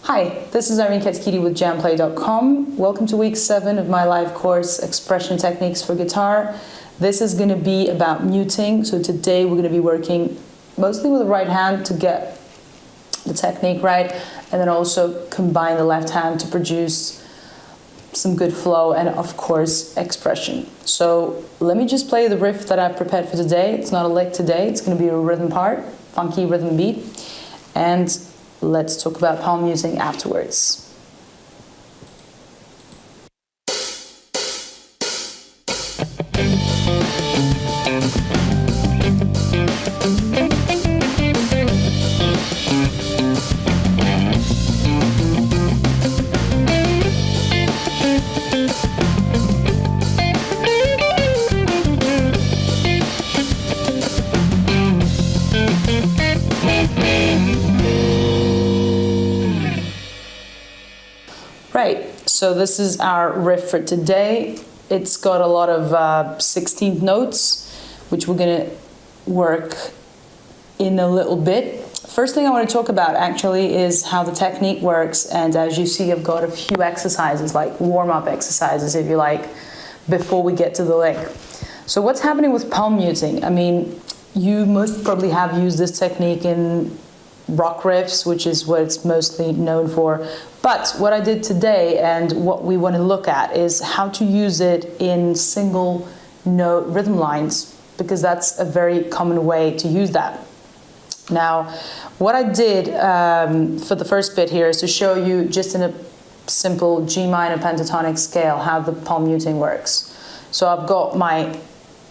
Hi, this is Irene Katskiti with jamplay.com. Welcome to week 7 of my live course, Expression Techniques for Guitar. This is going to be about muting. So today we're going to be working mostly with the right hand to get the technique right, and then also combine the left hand to produce some good flow and, of course, expression. So let me just play the riff that I've prepared for today. It's not a lick today. It's going to be a rhythm part, funky rhythm beat. And let's talk about palm muting afterwards. Right, so this is our riff for today. It's got a lot of 16th notes, which we're gonna work in a little bit. First thing I want to talk about actually is how the technique works, and as you see, I've got a few exercises, like warm-up exercises, if you like, before we get to the lick. So what's happening with palm muting? I mean, you most probably have used this technique in rock riffs, which is what it's mostly known for. But what I did today and what we want to look at is how to use it in single note rhythm lines, because that's a very common way to use that. Now, what I did for the first bit here is to show you just in a simple G minor pentatonic scale how the palm muting works. So I've got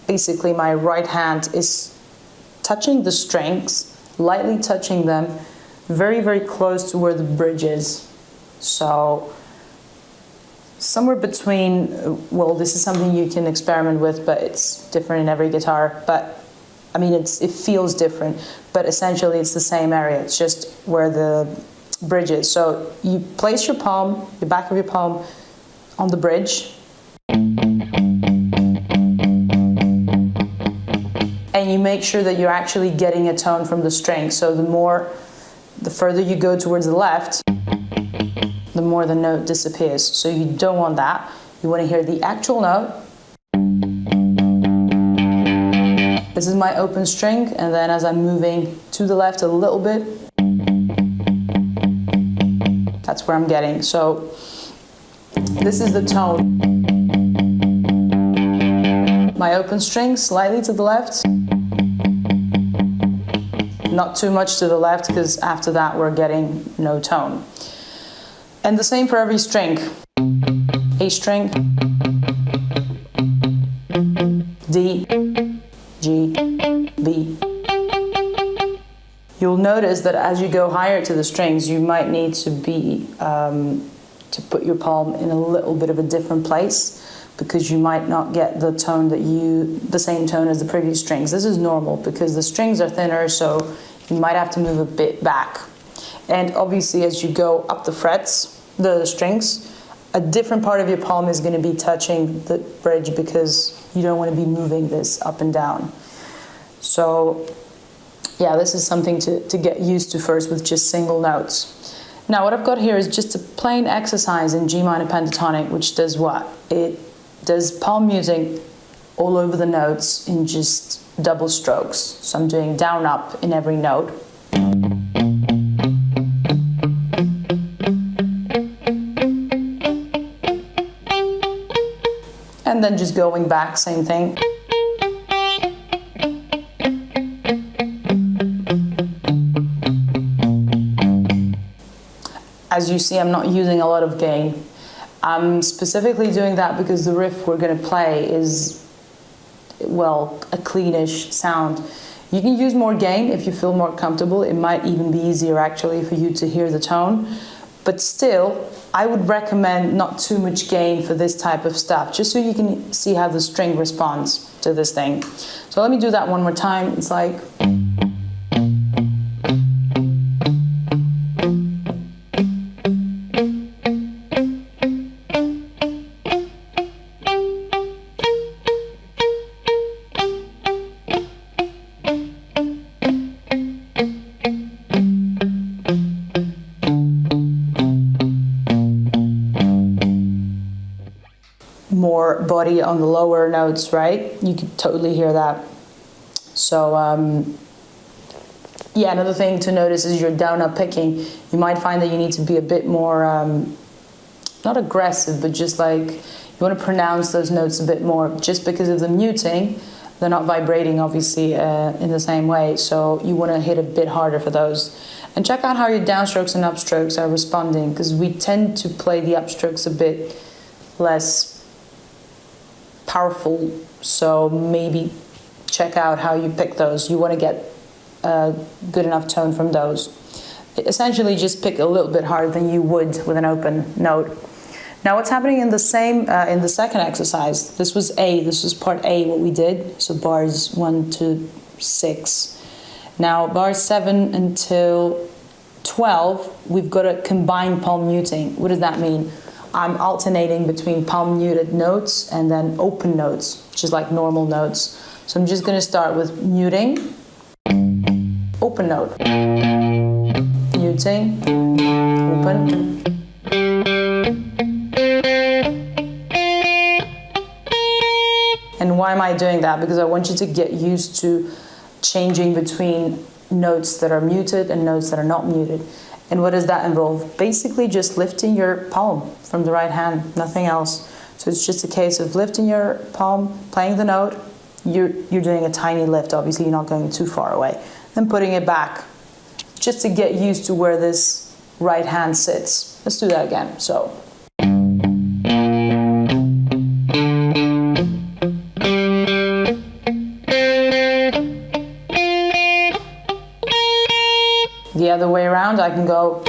basically my right hand is touching the strings, lightly touching them, very, very close to where the bridge is. So somewhere between, well, this is something you can experiment with, but it's different in every guitar. But I mean, it feels different, but essentially it's the same area. It's just where the bridge is. So you place your palm, the back of your palm, on the bridge. And you make sure that you're actually getting a tone from the string. So the further you go towards the left, the more the note disappears. So you don't want that. You want to hear the actual note. This is my open string, and then as I'm moving to the left a little bit, that's where I'm getting. So this is the tone. My open string slightly to the left. Not too much to the left, because after that we're getting no tone. And the same for every string. A string, D, G, B. You'll notice that as you go higher to the strings, you might need to to put your palm in a little bit of a different place, because you might not get the tone the same tone as the previous strings. This is normal because the strings are thinner, so you might have to move a bit back. And obviously as you go up the frets, the strings, a different part of your palm is going to be touching the bridge, because you don't want to be moving this up and down. So yeah, this is something to get used to first with just single notes. Now what I've got here is just a plain exercise in G minor pentatonic, which does what? It does palm muting all over the notes in just double strokes. So I'm doing down up in every note. And then just going back, same thing. As you see, I'm not using a lot of gain. I'm specifically doing that because the riff we're going to play is, well, a cleanish sound. You can use more gain if you feel more comfortable. It might even be easier actually for you to hear the tone. But still, I would recommend not too much gain for this type of stuff, just so you can see how the string responds to this thing. So let me do that one more time. It's like... body on the lower notes, right? You can totally hear that. So yeah, another thing to notice is your down up picking. You might find that you need to be a bit more, not aggressive, but just like you want to pronounce those notes a bit more. Just because of the muting, they're not vibrating obviously in the same way. So you want to hit a bit harder for those. And check out how your downstrokes and upstrokes are responding, because we tend to play the upstrokes a bit less powerful. So maybe check out how you pick those. You want to get a good enough tone from those. Essentially just pick a little bit harder than you would with an open note. Now what's happening in the second exercise, this was part A, what we did, so bars 1 to 6. Now bars 7 until 12, we've got a combined palm muting. What does that mean? I'm alternating between palm muted notes and then open notes, which is like normal notes. So I'm just going to start with muting, open note, muting, open. And why am I doing that? Because I want you to get used to changing between notes that are muted and notes that are not muted. And what does that involve? Basically just lifting your palm from the right hand, nothing else. So it's just a case of lifting your palm, playing the note. You're doing a tiny lift, obviously you're not going too far away. Then putting it back, just to get used to where this right hand sits. Let's do that again. So. The other way around, I can go.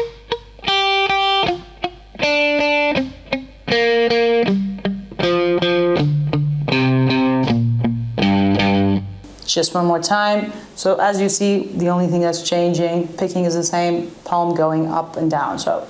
Just one more time. So as you see, the only thing that's changing, picking is the same, palm going up and down. So.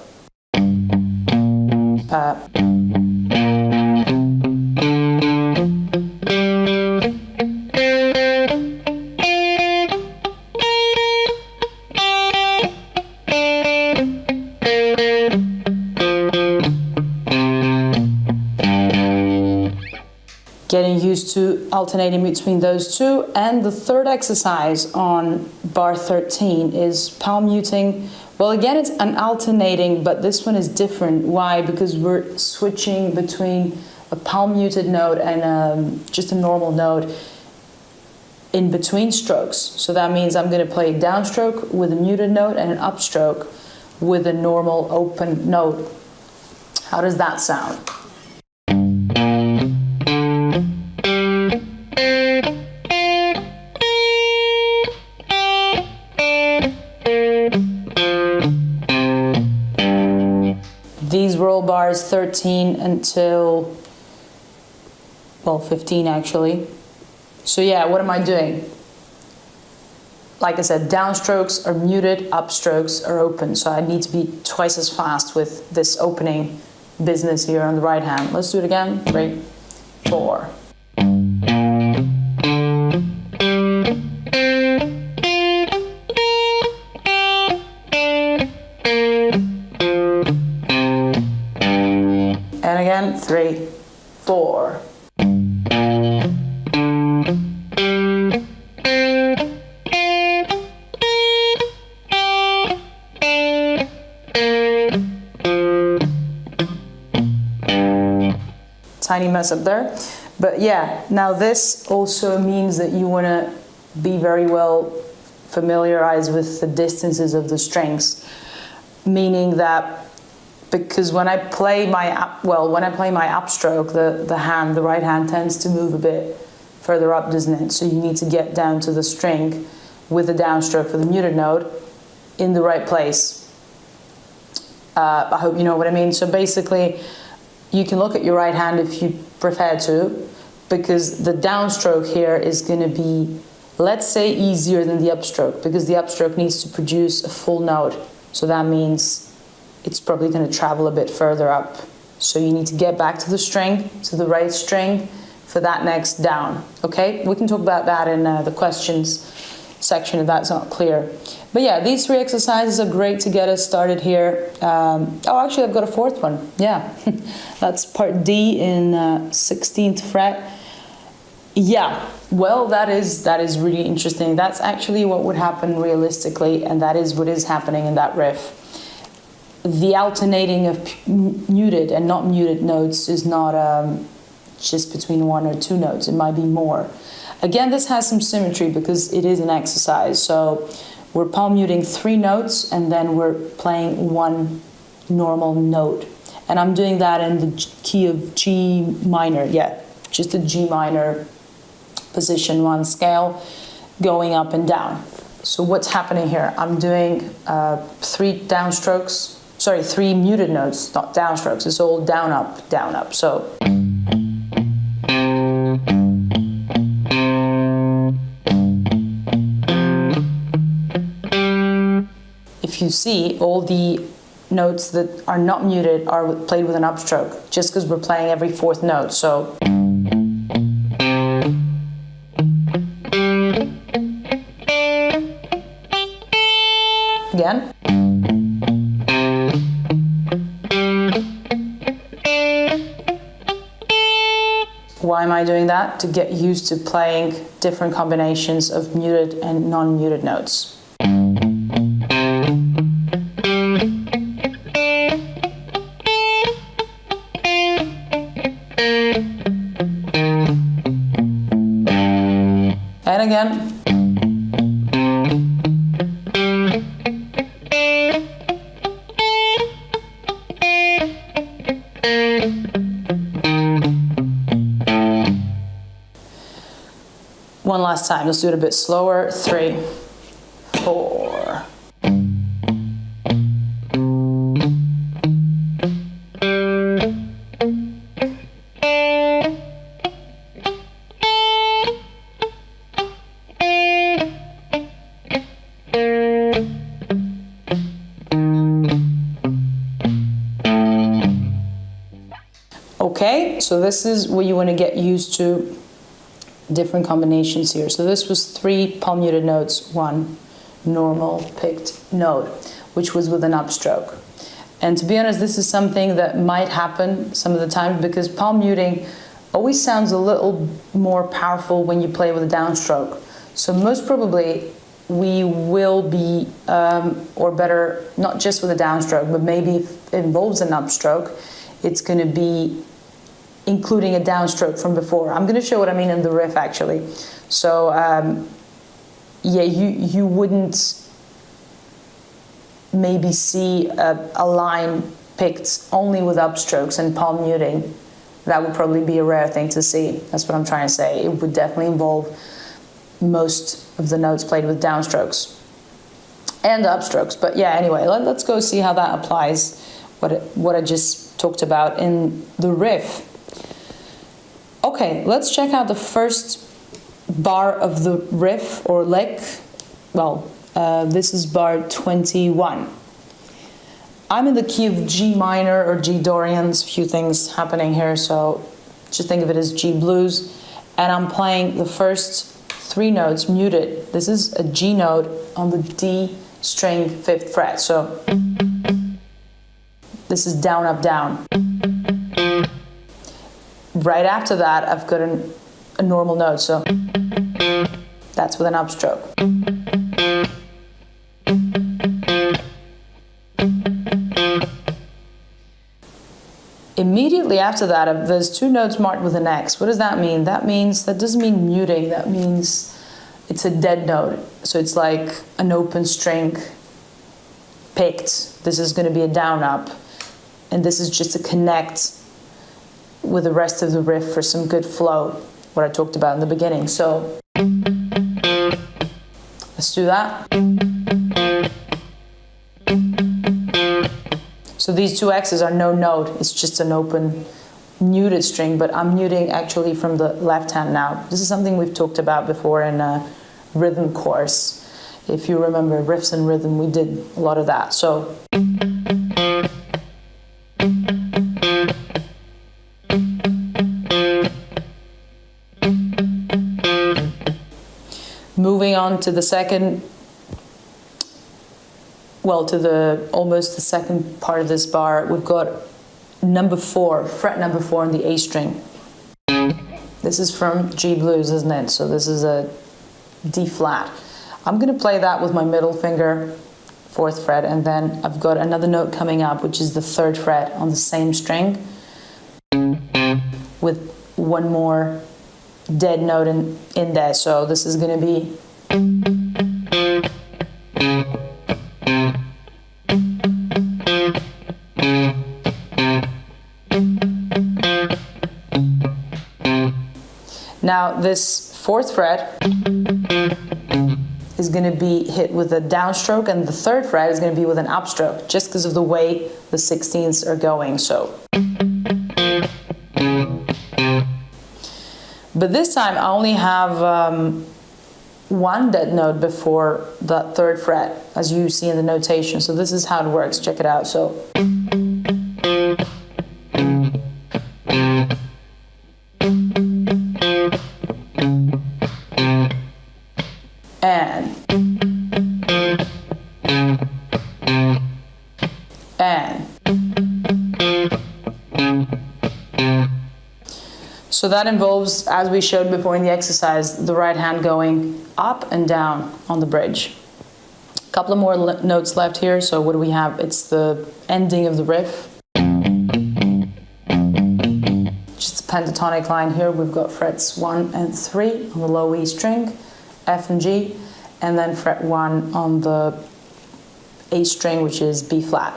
Getting used to alternating between those two. And the third exercise on bar 13 is palm muting. Well, again, it's an alternating, but this one is different. Why? Because we're switching between a palm muted note and just a normal note in between strokes. So that means I'm going to play a downstroke with a muted note and an upstroke with a normal open note. How does that sound? These were all bars 13 until, well, 15 actually. So yeah, what am I doing? Like I said, downstrokes are muted, upstrokes are open. So I need to be twice as fast with this opening business here on the right hand. Let's do it again. 3, 4. And again, 3, 4. Tiny mess up there. But yeah, now this also means that you want to be very well familiarized with the distances of the strings. Meaning that, because when I play my upstroke, the right hand tends to move a bit further up, doesn't it? So you need to get down to the string with the downstroke for the muted note in the right place. I hope you know what I mean. So basically, you can look at your right hand if you prefer to, because the downstroke here is going to be, let's say, easier than the upstroke, because the upstroke needs to produce a full note. So that means it's probably going to travel a bit further up. So you need to get back to the string, to the right string for that next down. Okay, we can talk about that in the questions. section if that's not clear. But yeah, these 3 exercises are great to get us started here. Oh, actually, I've got a 4th one. Yeah, that's part D in 16th fret. Yeah, well, that is really interesting. That's actually what would happen realistically, and that is what is happening in that riff. The alternating of muted and not muted notes is not just between 1 or 2 notes. It might be more. Again, this has some symmetry because it is an exercise. So we're palm muting 3 notes and then we're playing 1 normal note. And I'm doing that in the key of G minor. Yeah, just a G minor position 1 scale going up and down. So what's happening here? I'm doing 3 downstrokes. Sorry, 3 muted notes, not downstrokes. It's all down, up, down, up. So. If you see, all the notes that are not muted are played with an upstroke, just because we're playing every 4th note. So. Again. Why am I doing that? To get used to playing different combinations of muted and non-muted notes. And again. One last time, let's do it a bit slower. 3, 4. Okay, so this is what you want to get used to. Different combinations here. So this was 3 palm muted notes, 1 normal picked note, which was with an upstroke. And to be honest, this is something that might happen some of the time because palm muting always sounds a little more powerful when you play with a downstroke. So most probably we will be, or better, not just with a downstroke, but maybe if it involves an upstroke, it's going to be including a downstroke from before. I'm going to show what I mean in the riff actually. So yeah, you wouldn't maybe see a line picked only with upstrokes and palm muting. That would probably be a rare thing to see. That's what I'm trying to say. It would definitely involve most of the notes played with downstrokes and upstrokes. But yeah, anyway, let's go see how that applies, what I just talked about in the riff. Okay, let's check out the first bar of the riff or lick. Well, this is bar 21. I'm in the key of G minor or G Dorians, a few things happening here, so just think of it as G blues. And I'm playing the first 3 notes muted. This is a G note on the D string 5th fret. So this is down, up, down. Right after that, I've got a normal note, so that's with an upstroke. Immediately after that, there's 2 notes marked with an X. What does that mean? That doesn't mean muting, that means it's a dead note. So it's like an open string picked. This is going to be a down, up, and this is just to connect with the rest of the riff for some good flow, what I talked about in the beginning. So let's do that. So these 2 X's are no note, it's just an open muted string, but I'm muting actually from the left hand now. This is something we've talked about before in a rhythm course. If you remember riffs and rhythm, we did a lot of that. So Moving on to the second, well, to the almost the second part of this bar, we've got number 4, fret number 4 on the A string. This is from G blues, isn't it? So this is a D flat. I'm going to play that with my middle finger, 4th fret, and then I've got another note coming up, which is the 3rd fret on the same string, with one more dead note in there. So this is going to be now this 4th fret is going to be hit with a downstroke, and the 3rd fret is going to be with an upstroke, just because of the way the 16ths are going. So, but this time I only have one dead note before that 3rd fret, as you see in the notation. So this is how it works. Check it out. So. And so that involves, as we showed before in the exercise, the right hand going up and down on the bridge. A couple of more notes left here. So what do we have? It's the ending of the riff. Just a pentatonic line here. We've got frets 1 and 3 on the low E string, F and G, and then fret 1 on the A string, which is B flat.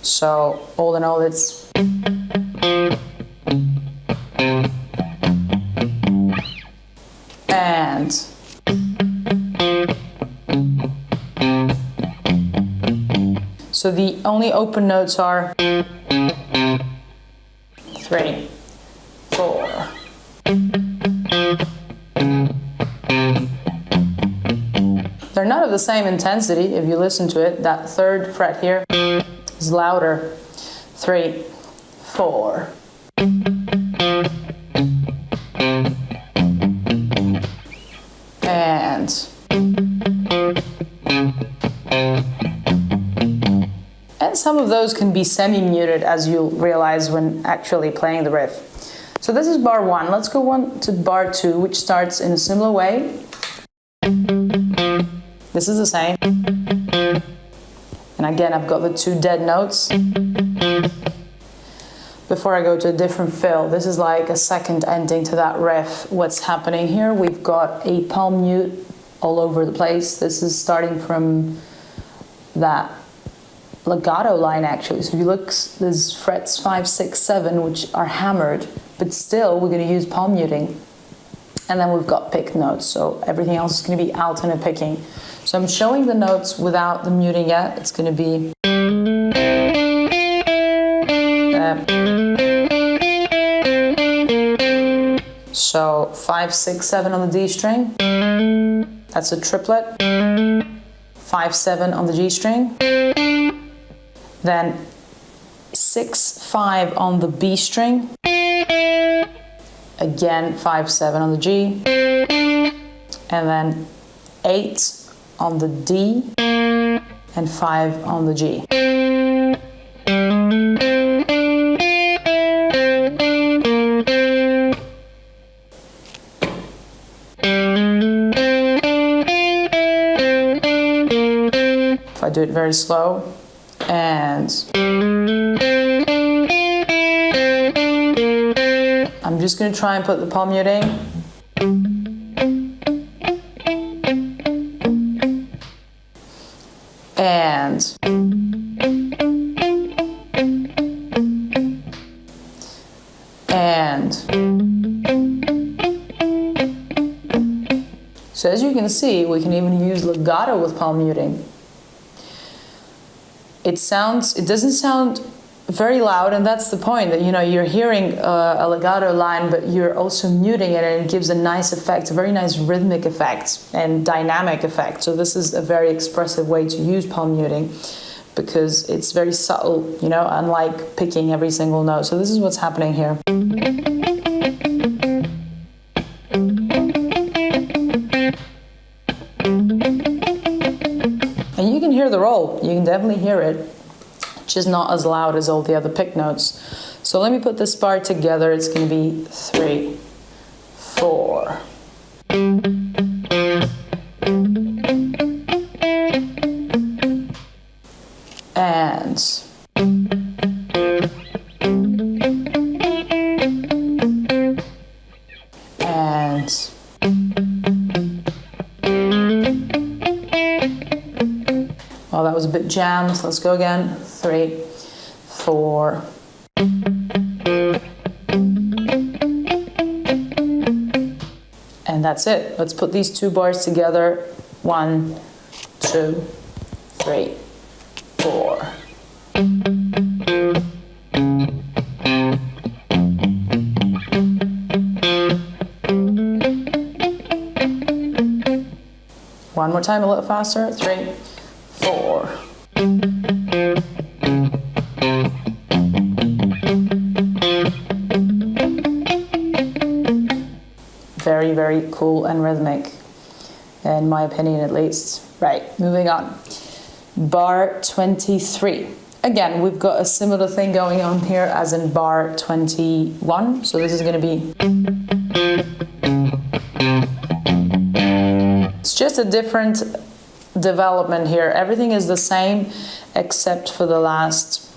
So all in all, it's and so the only open notes are 3, 4. They're not of the same intensity. If you listen to it, that 3rd fret here is louder. 3, 4. And some of those can be semi-muted, as you'll realize when actually playing the riff. So this is bar 1. Let's go on to bar 2, which starts in a similar way. This is the same. And again, I've got the 2 dead notes. Before I go to a different fill, this is like a second ending to that riff. What's happening here? We've got a palm mute all over the place. This is starting from that legato line, actually. So if you look, there's frets 5, 6, 7, which are hammered, but still we're going to use palm muting. And then we've got picked notes, so everything else is going to be alternate picking. So I'm showing the notes without the muting yet. It's going to be so 5, 6, 7 on the D string. That's a triplet. 5, 7 on the G string. Then 6, 5 on the B string. Again, 5, 7 on the G. And then 8 on the D and 5 on the G. If I do it very slow, and I'm just going to try and put the palm muting. And so as you can see, we can even use legato with palm muting. It doesn't sound very loud, and that's the point, that you're hearing a legato line, but you're also muting it, and it gives a nice effect, a very nice rhythmic effect and dynamic effect. So this is a very expressive way to use palm muting, because it's very subtle, unlike picking every single note. So this is what's happening here. hear the roll. You can definitely hear it, just not as loud as all the other pick notes. So let me put this bar together. It's going to be 3, 4. And well, that was a bit jammed. So let's go again. 3, 4. And that's it. Let's put these 2 bars together. 1, 2, 3, 4. One more time, a little faster. 3, 4. Very, very cool and rhythmic, in my opinion at least. Right, moving on. Bar 23. Again, we've got a similar thing going on here as in bar 21. So this is going to be... It's just a different development here. Everything is the same except for the last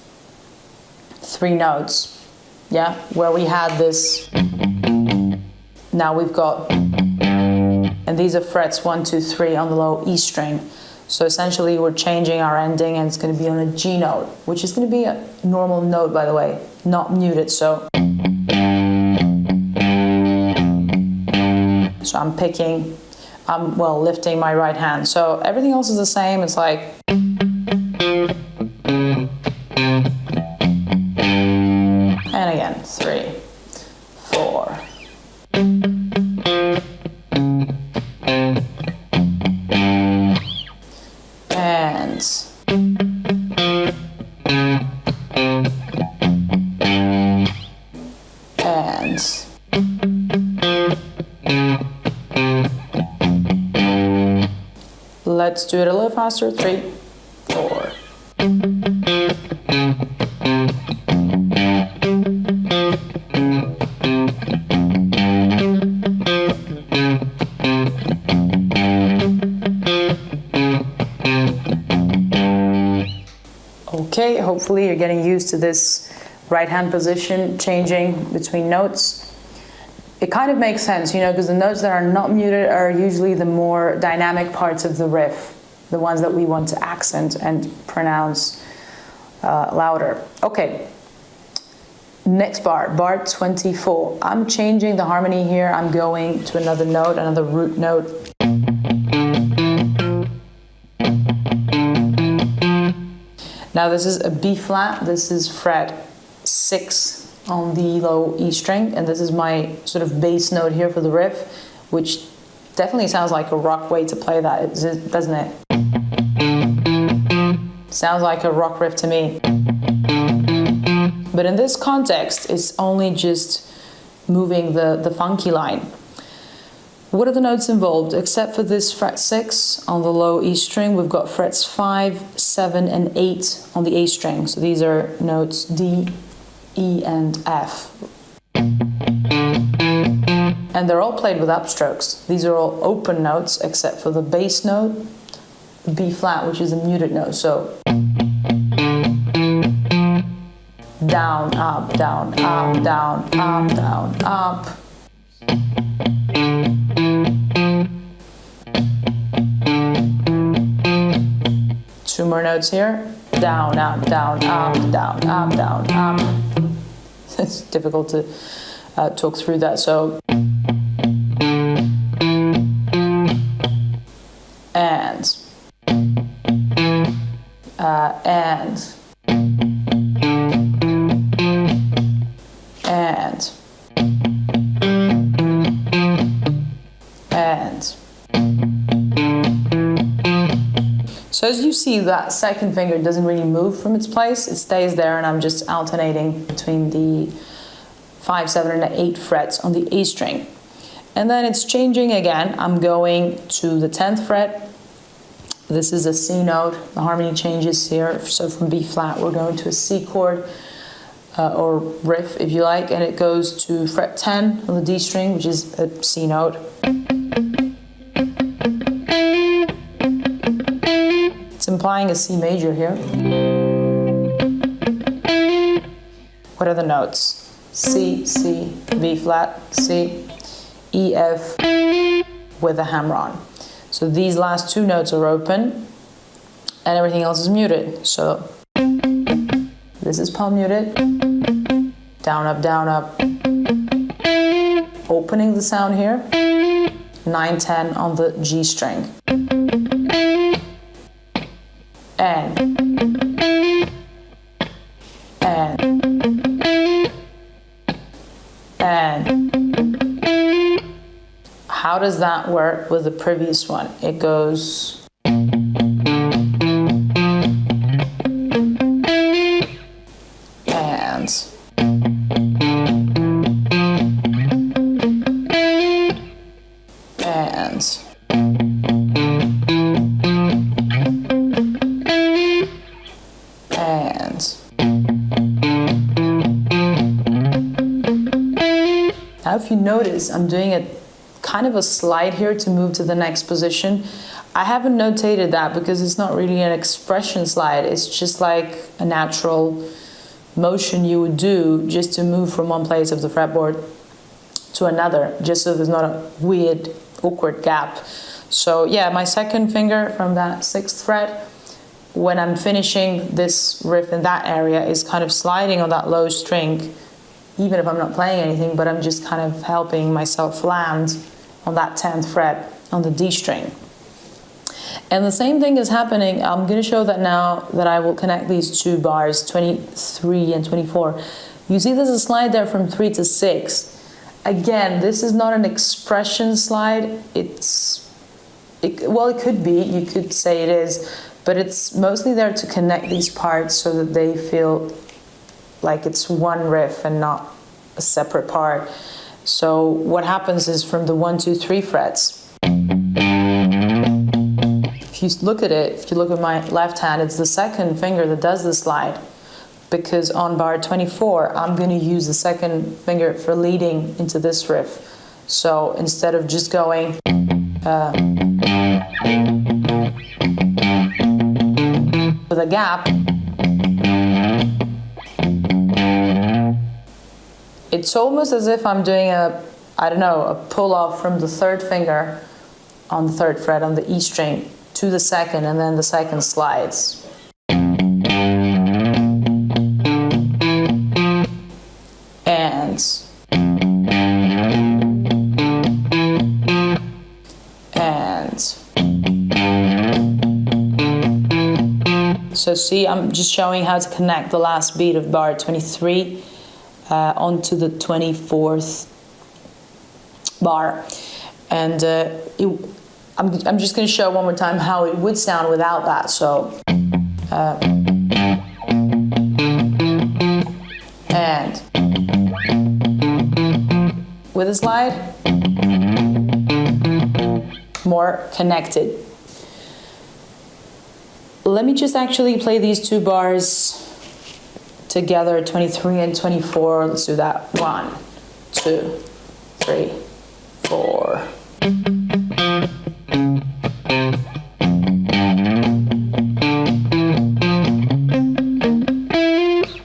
3 notes. Yeah, where we had this... Now we've got, and these are frets 1, 2, 3 on the low E string. So essentially we're changing our ending and it's going to be on a G note, which is going to be a normal note, by the way, not muted. So I'm picking, well, lifting my right hand. So everything else is the same. It's like, and again, 3, 4. Let's do it a little faster. 3, 4. Okay, hopefully you're getting used to this right hand position changing between notes. It kind of makes sense, you know, because the notes that are not muted are usually the more dynamic parts of the riff, the ones that we want to accent and pronounce louder. Okay, next bar, bar 24. I'm changing the harmony here. I'm going to another note, another root note. Now this is a B flat, this is fret 6 on the low E string, and this is my sort of bass note here for the riff, which definitely sounds like a rock way to play that, doesn't it? Sounds like a rock riff to me. But in this context, it's only just moving the funky line. What are the notes involved? Except for this fret 6 on the low E string, we've got frets 5, 7, and 8 on the A string. So these are notes D, E, and F. And they're all played with upstrokes. These are all open notes except for the bass note, B flat, which is a muted note. So down, up, down, up, down, up, down, up. Two more notes here. Down, up, down, up, down, up, down, up. It's difficult to talk through that. So, and so as you see, that second finger doesn't really move from its place. It stays there, and I'm just alternating between the 5, 7, and 8 frets on the A string. And then it's changing again. I'm going to the 10th fret, This is a C note. The harmony changes here. So from B flat, we're going to a C chord, or riff if you like, and it goes to fret 10 on the D string, which is a C note. It's implying a C major here. What are the notes? C, C, B flat, C, E, F with a hammer on. So these last two notes are open and everything else is muted. So this is palm muted, down, up, opening the sound here, 9, 10 on the G string. And how does that work with the previous one? It goes Now if you notice, I'm doing a kind of a slide here to move to the next position. I haven't notated that because it's not really an expression slide. It's just like a natural motion you would do just to move from one place of the fretboard to another, just so there's not a weird, awkward gap. So yeah, my second finger from that 6th fret, when I'm finishing this riff in that area, is kind of sliding on that low string, even if I'm not playing anything, but I'm just kind of helping myself land on that 10th fret on the D string. And the same thing is happening. I'm going to show that now that I will connect these two bars, 23 and 24. You see there's a slide there from 3 to 6. Again, this is not an expression slide. Well, it could be, you could say it is, but it's mostly there to connect these parts so that they feel like it's one riff and not a separate part. So what happens is from the 1, 2, 3 frets, if you look at it, if you look at my left hand, it's the second finger that does the slide, because on bar 24, I'm going to use the second finger for leading into this riff. So instead of just going with a gap, it's almost as if I'm doing a pull off from the 3rd finger on the 3rd fret on the E string to the 2nd, and then the 2nd slides. So see, I'm just showing how to connect the last beat of bar 23 onto the 24th bar. And I'm just going to show one more time how it would sound without that. So, and with a slide, more connected. Let me just actually play these two bars together, 23 and 24. Let's do that. 1, 2, 3, 4.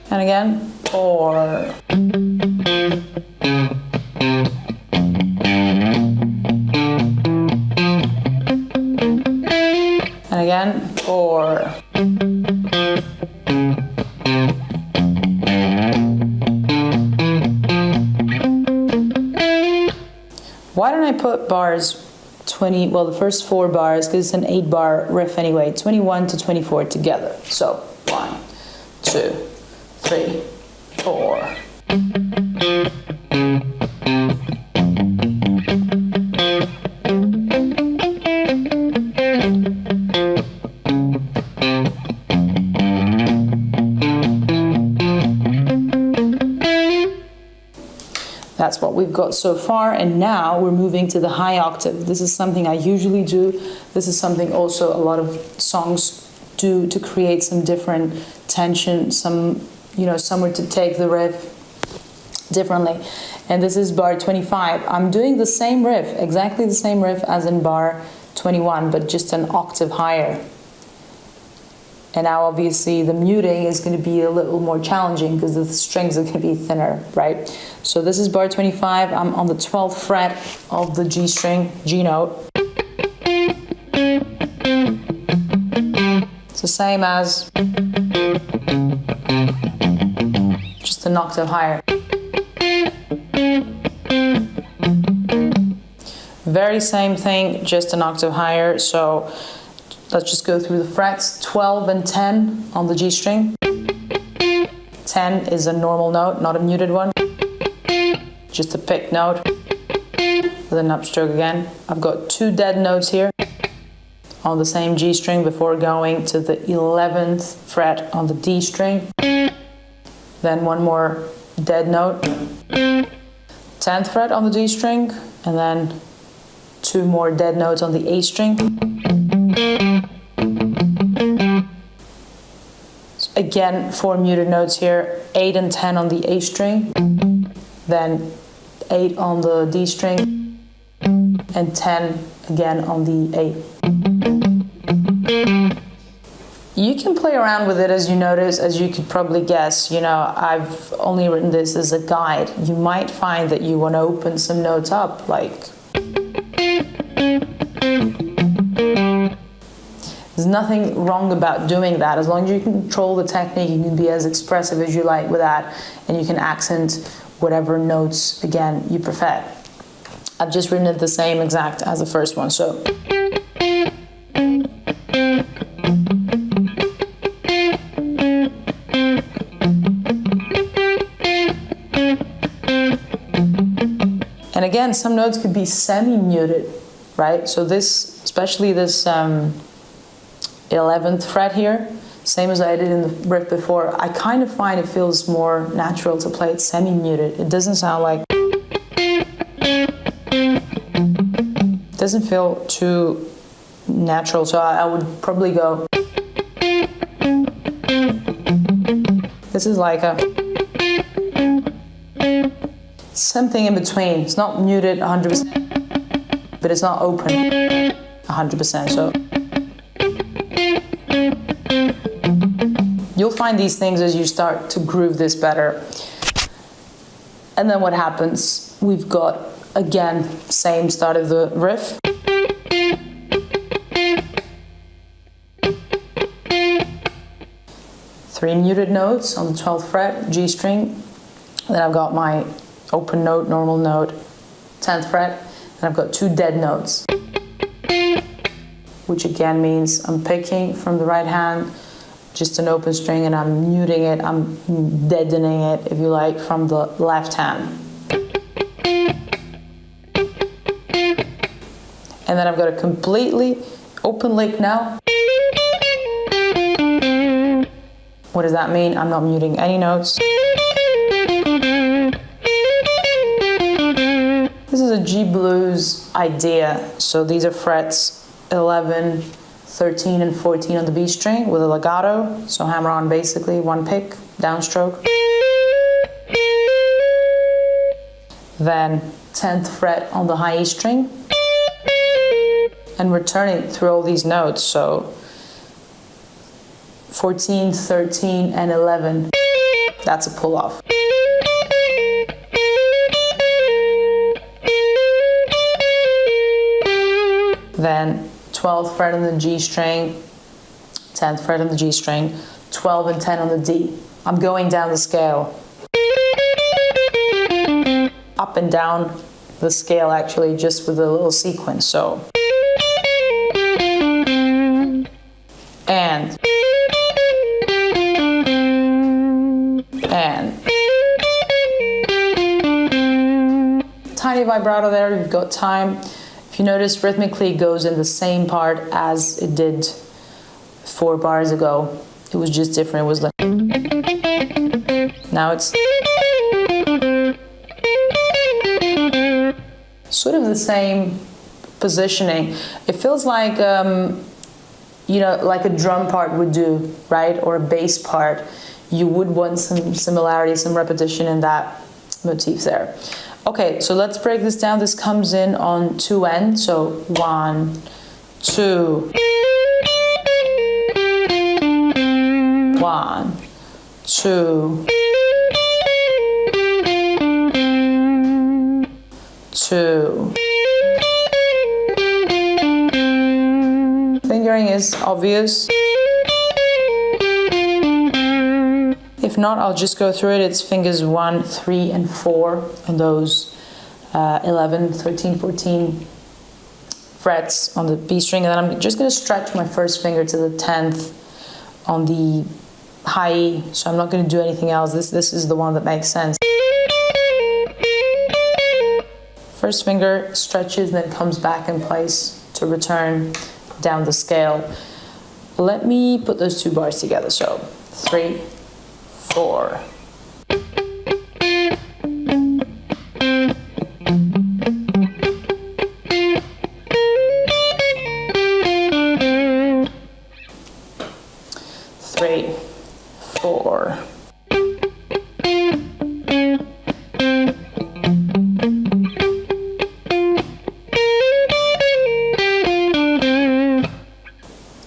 And again, 4. And again, 4. Why don't I put bars 20, well, the first 4 bars, because it's an 8-bar riff anyway, 21 to 24 together. So 1, 2, 3, 4. That's what we've got so far, and now we're moving to the high octave. This is something I usually do. This is something also a lot of songs do to create some different tension, some, you know, somewhere to take the riff differently. And this is bar 25. I'm doing the same riff, exactly the same riff as in bar 21, but just an octave higher. And now obviously the muting is going to be a little more challenging because the strings are going to be thinner, right? So this is bar 25. I'm on the 12th fret of the G string, G note. It's the same as just an octave higher. Very same thing, just an octave higher. So let's just go through the frets. 12 and 10 on the G string. 10 is a normal note, not a muted one. Just a picked note with an upstroke again. I've got 2 dead notes here on the same G string before going to the 11th fret on the D string. Then 1 more dead note. 10th fret on the D string, and then 2 more dead notes on the A string. So again, 4 muted notes here, 8 and 10 on the A string, then 8 on the D string, and 10 again on the A. You can play around with it, as you notice, as you could probably guess. You know, I've only written this as a guide. You might find that you want to open some notes up, like... There's nothing wrong about doing that. As long as you can control the technique, you can be as expressive as you like with that, and you can accent whatever notes, again, you prefer. I've just written it the same exact as the first one, so... And again, some notes could be semi-muted, right? So this, especially this 11th fret here, same as I did in the riff before, I kind of find it feels more natural to play it semi-muted. It doesn't sound like... It doesn't feel too natural, so I would probably go... This is like a... something in between. It's not muted 100%, but it's not open 100%. So you'll find these things as you start to groove this better. And then what happens? We've got, again, same start of the riff. Three muted notes on the 12th fret, G string. Then I've got my open note, normal note, 10th fret, and I've got 2 dead notes, which again means I'm picking from the right hand, just an open string, and I'm muting it, I'm deadening it, if you like, from the left hand. And then I've got a completely open lick now. What does that mean? I'm not muting any notes. This is a G blues idea. So these are frets 11, 13, and 14 on the B string with a legato. So hammer on basically, 1 pick, downstroke. Then 10th fret on the high E string. And returning through all these notes. So 14, 13, and 11. That's a pull off. Then 12th fret on the G string, 10th fret on the G string, 12 and 10 on the D. I'm going down the scale. Up and down the scale actually, just with a little sequence. So, and tiny vibrato there, you've got time. If you notice, rhythmically it goes in the same part as it did 4 bars ago. It was just different. It was like... Now it's... sort of the same positioning. It feels like, you know, like a drum part would do, right? Or a bass part. You would want some similarity, some repetition in that motif there. Okay, so let's break this down. This comes in on 2N, so 1, 2, 1, 2, 2. Fingering is obvious. If not, I'll just go through it. It's fingers 1, 3, and 4 on those 11, 13, 14 frets on the B string. And then I'm just going to stretch my first finger to the 10th on the high E. So I'm not going to do anything else. This is the one that makes sense. First finger stretches, then comes back in place to return down the scale. Let me put those two bars together. So 3, 4. Three, 4.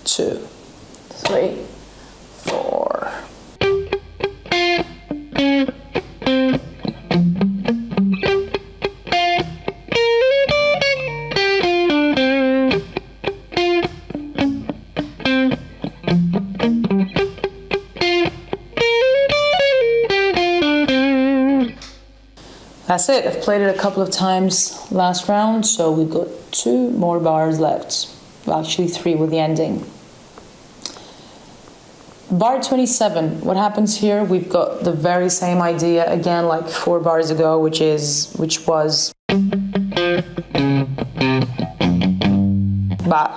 Two, 3, 4. That's it. I've played it a couple of times last round, so we've got 2 more bars left. Well, actually 3 with the ending. Bar 27, what happens here? We've got the very same idea again like 4 bars ago, which was ba,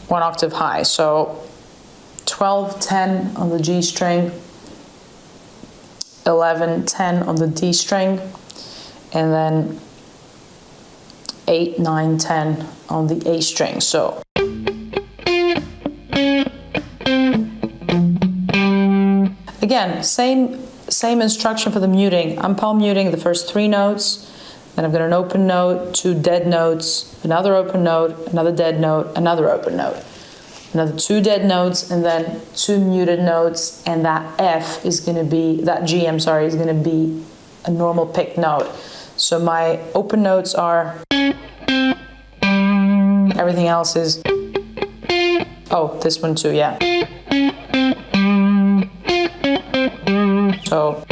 1 octave high. So 12, 10 on the G string, 11, 10 on the D string, and then 8, 9, 10 on the A string. So again, same instruction for the muting. I'm palm muting the first 3 notes, then I've got an open note, 2 dead notes, another open note, another dead note, another open note, another 2 dead notes, and then 2 muted notes, and that F is going to be, that G, I'm sorry, is going to be a normal picked note. So my open notes are, everything else is, oh, this one too, yeah. So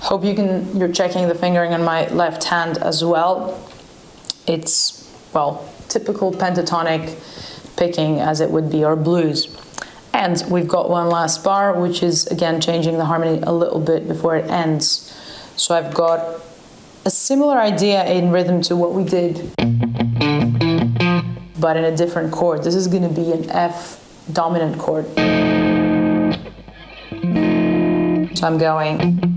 hope you're checking the fingering on my left hand as well. It's, well, typical pentatonic picking as it would be, or blues. And we've got one last bar, which is again changing the harmony a little bit before it ends. So I've got a similar idea in rhythm to what we did, but in a different chord. This is going to be an F dominant chord. So I'm going.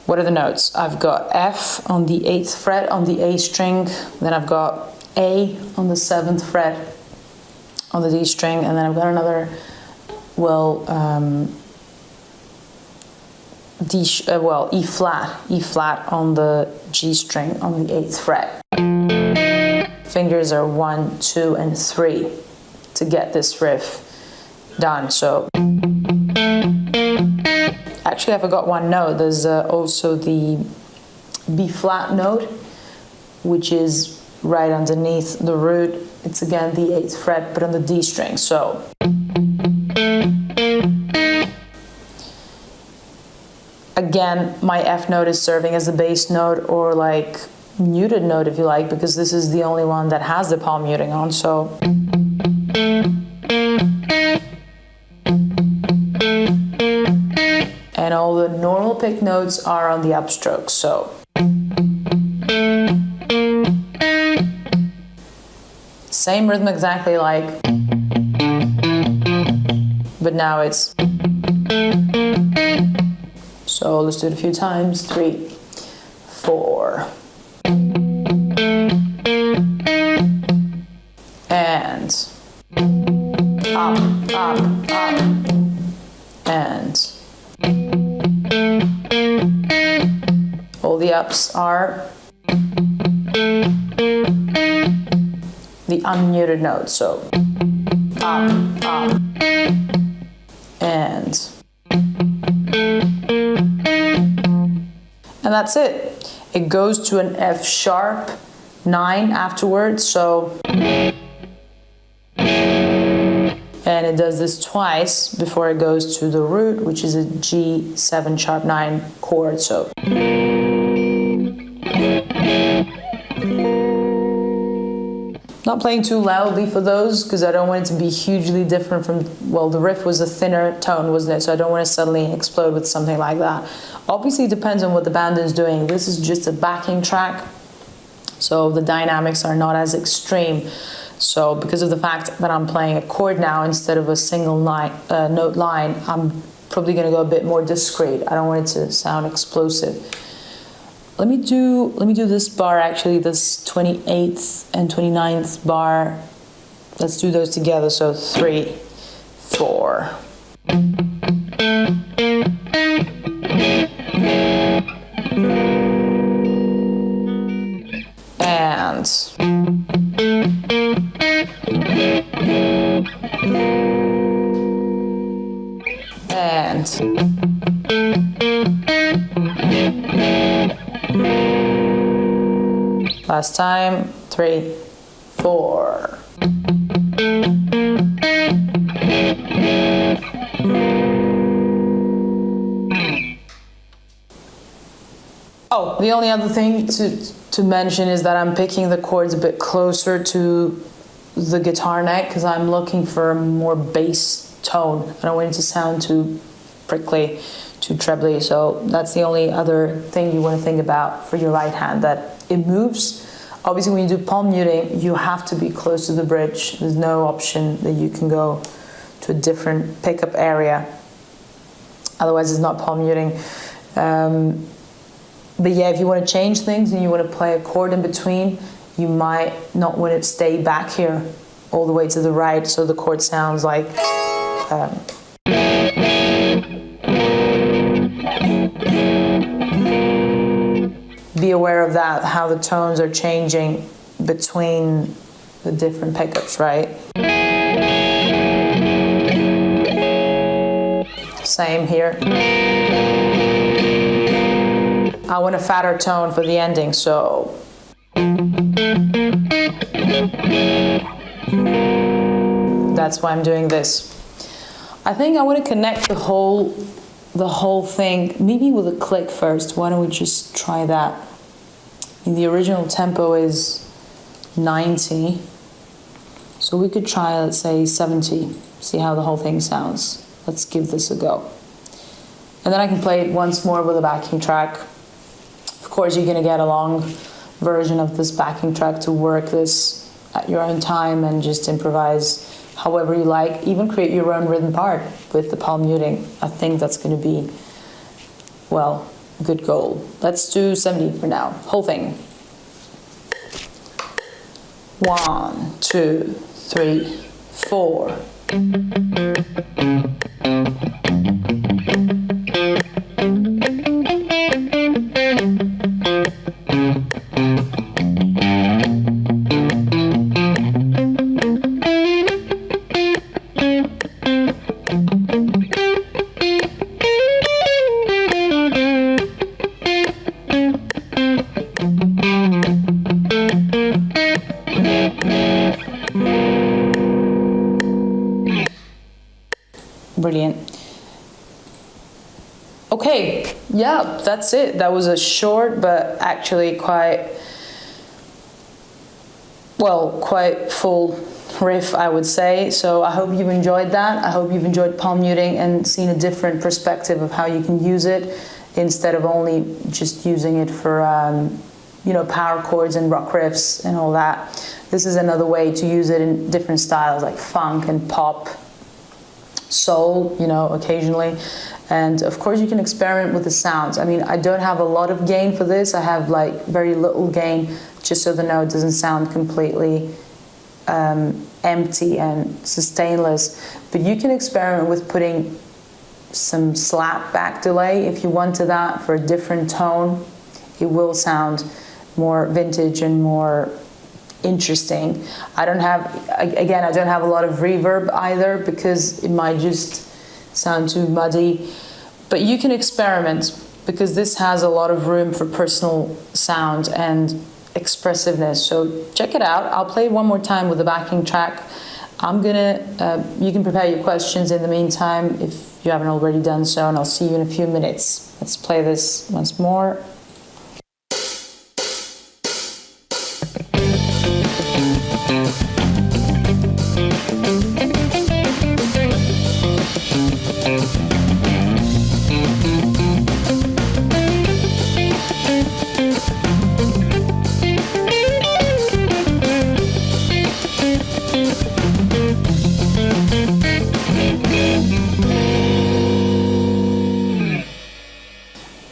What are the notes? I've got F on the 8th fret on the A string, then I've got A on the 7th fret on the D string, and then I've got another, well, E flat on the G string on the 8th fret. Fingers are 1, 2, and 3 to get this riff done. So actually I forgot one note. There's also the B flat note, which is right underneath the root. It's again the 8th fret, but on the D string. So Again, my F note is serving as the bass note, or like muted note if you like, because this is the only one that has the palm muting on, so. And all the normal pick notes are on the upstroke, so. Same rhythm exactly like, but now it's. So let's do it a few times. 3, 4. And up, up, up, and all the ups are the unmuted notes, so up, up, and that's it. It goes to an F sharp 9 afterwards, so, and it does this twice before it goes to the root, which is a G7 sharp 9 chord, so. Not playing too loudly for those, because I don't want it to be hugely different from, well, the riff was a thinner tone, wasn't it? So I don't want to suddenly explode with something like that. Obviously, it depends on what the band is doing. This is just a backing track, so the dynamics are not as extreme. So because of the fact that I'm playing a chord now instead of a single note line, I'm probably going to go a bit more discreet. I don't want it to sound explosive. Let me do this bar, actually, this 28th and 29th bar. Let's do those together. So 3, 4. And last time, 3, 4. Oh, the only other thing to mention is that I'm picking the chords a bit closer to the guitar neck, because I'm looking for a more bass tone. I don't want it to sound too prickly, too trebly. So that's the only other thing you want to think about for your right hand, that it moves. Obviously, when you do palm muting, you have to be close to the bridge. There's no option that you can go to a different pickup area. Otherwise, it's not palm muting. But yeah, if you want to change things and you want to play a chord in between, you might not want to stay back here all the way to the right, so the chord sounds like. Be aware of that, how the tones are changing between the different pickups, right? Same here. I want a fatter tone for the ending, so. That's why I'm doing this. I think I want to connect the whole thing, maybe with a click first. Why don't we just try that? The original tempo is 90, so we could try, let's say, 70, see how the whole thing sounds. Let's give this a go. And then I can play it once more with a backing track. Of course, you're going to get a long version of this backing track to work this at your own time and just improvise however you like. Even create your own rhythm part with the palm muting. I think that's going to be, well, a good goal. Let's do 70 for now. Whole thing. 1, 2, 3, 4. Brilliant. Okay, yeah, that's it. That was a short but actually quite full riff, I would say. So I hope you've enjoyed that. I hope you've enjoyed palm muting and seen a different perspective of how you can use it instead of only just using it for power chords and rock riffs and all that. This is another way to use it in different styles like funk and pop, soul, occasionally. And of course you can experiment with the sounds. I mean, I don't have a lot of gain for this. I have like very little gain just so the note doesn't sound completely empty and sustainless. But you can experiment with putting some slap back delay if you wanted that for a different tone. It will sound more vintage and more interesting. I don't have a lot of reverb either because it might just sound too muddy. But you can experiment because this has a lot of room for personal sound and expressiveness. So check it out. I'll play it one more time with the backing track. You can prepare your questions in the meantime if you haven't already done so, and I'll see you in a few minutes. Let's play this once more.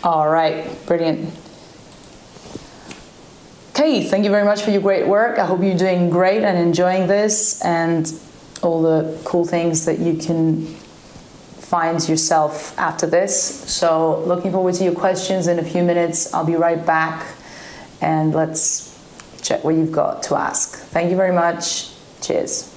All right, brilliant. Okay, thank you very much for your great work. I hope you're doing great and enjoying this and all the cool things that you can find yourself after this. So looking forward to your questions in a few minutes. I'll be right back and let's check what you've got to ask. Thank you very much. Cheers.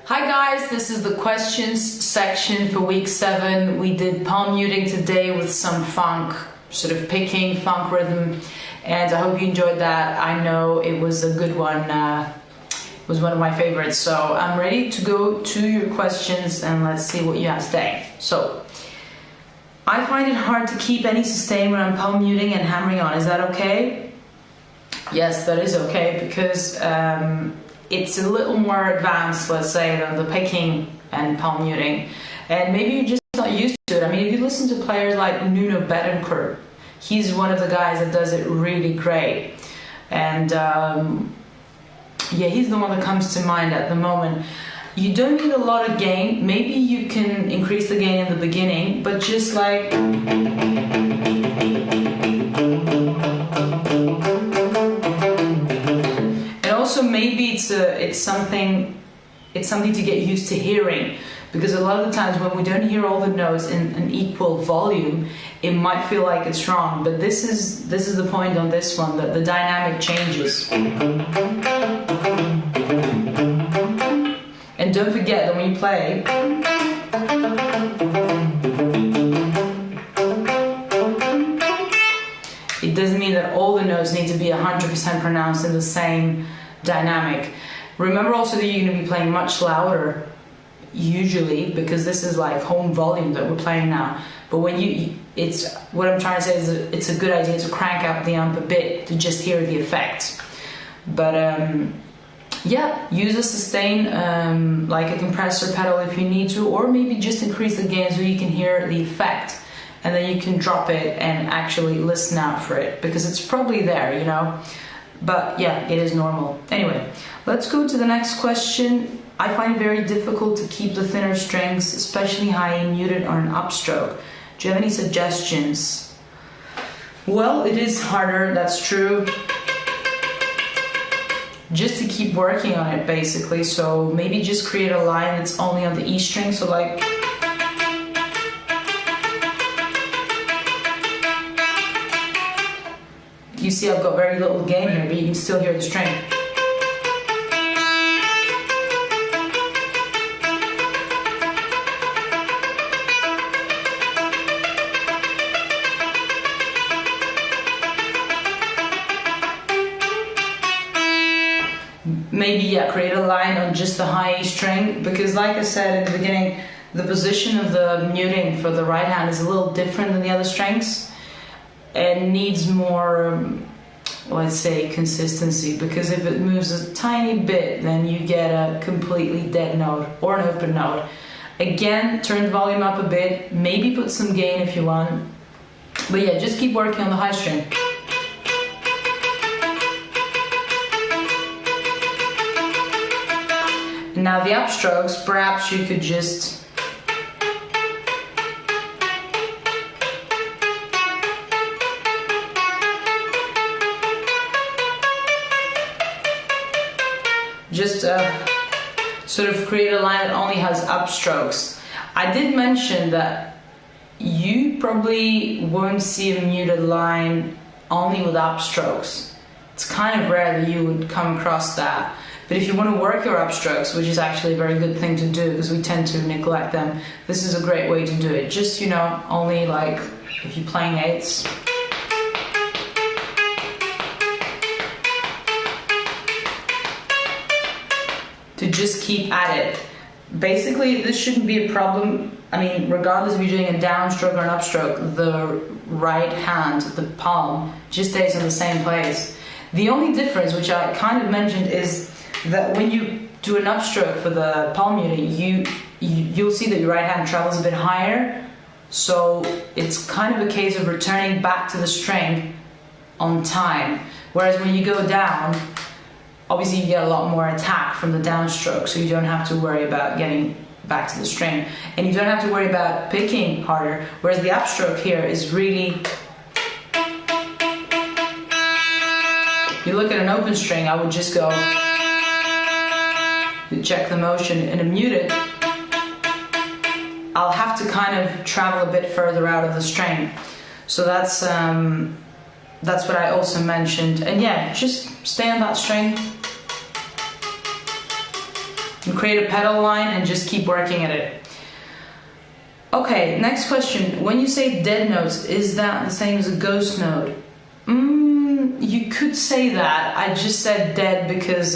Hi guys, this is the questions section for week 7. We did palm muting today with some funk, sort of picking funk rhythm, and I hope you enjoyed that. I know it was a good one. It was one of my favorites. So I'm ready to go to your questions and let's see what you have today. So I find it hard to keep any sustain when I'm palm muting and hammering on. Is that okay? Yes, that is okay because it's a little more advanced, let's say, than the picking and palm muting, and maybe you're just not used to it. I mean, if you listen to players like Nuno Bettencourt, he's one of the guys that does it really great, and yeah, he's the one that comes to mind at the moment. You don't need a lot of gain. Maybe you can increase the gain in the beginning, but just like also maybe it's something to get used to hearing, because a lot of the times when we don't hear all the notes in an equal volume, it might feel like it's wrong. But this is the point on this one, that the dynamic changes. And don't forget that when you play, it doesn't mean that all the notes need to be 100% pronounced in the same dynamic. Remember also that you're going to be playing much louder usually, because this is like home volume that we're playing now. But when what I'm trying to say is that it's a good idea to crank up the amp a bit to just hear the effect. But yeah, use a sustain like a compressor pedal if you need to, or maybe just increase the gain so you can hear the effect, and then you can drop it and actually listen out for it, because it's probably there, But yeah, it is normal. Anyway, let's go to the next question. I find it very difficult to keep the thinner strings, especially high muted or an upstroke. Do you have any suggestions? Well, it is harder, that's true. Just to keep working on it, basically. So maybe just create a line that's only on the E string, so like... You see I've got very little gain here, but you can still hear the string. Maybe, yeah, create a line on just the high E string, because like I said in the beginning, the position of the muting for the right hand is a little different than the other strings and needs more, let's say, consistency, because if it moves a tiny bit, then you get a completely dead note or an open note. Again, turn the volume up a bit, maybe put some gain if you want, but yeah, just keep working on the high string. Now the upstrokes, perhaps you could just sort of create a line that only has upstrokes. I did mention that you probably won't see a muted line only with upstrokes. It's kind of rare that you would come across that. But if you want to work your upstrokes, which is actually a very good thing to do because we tend to neglect them, this is a great way to do it. Just, you know, only like if you're playing eighths. To just keep at it. Basically, this shouldn't be a problem. I mean, regardless if you're doing a downstroke or an upstroke, the right hand, the palm, just stays in the same place. The only difference, which I kind of mentioned, is that when you do an upstroke for the palm muting, you'll see that your right hand travels a bit higher. So it's kind of a case of returning back to the string on time. Whereas when you go down, obviously you get a lot more attack from the downstroke, so you don't have to worry about getting back to the string. And you don't have to worry about picking harder, whereas the upstroke here is really... If you look at an open string, I would just go... check the motion. In a muted, I'll have to kind of travel a bit further out of the string. So that's what I also mentioned. And yeah, just stay on that string and create a pedal line and just keep working at it. Okay, next question. When you say dead notes, is that the same as a ghost note? You could say that. I just said dead because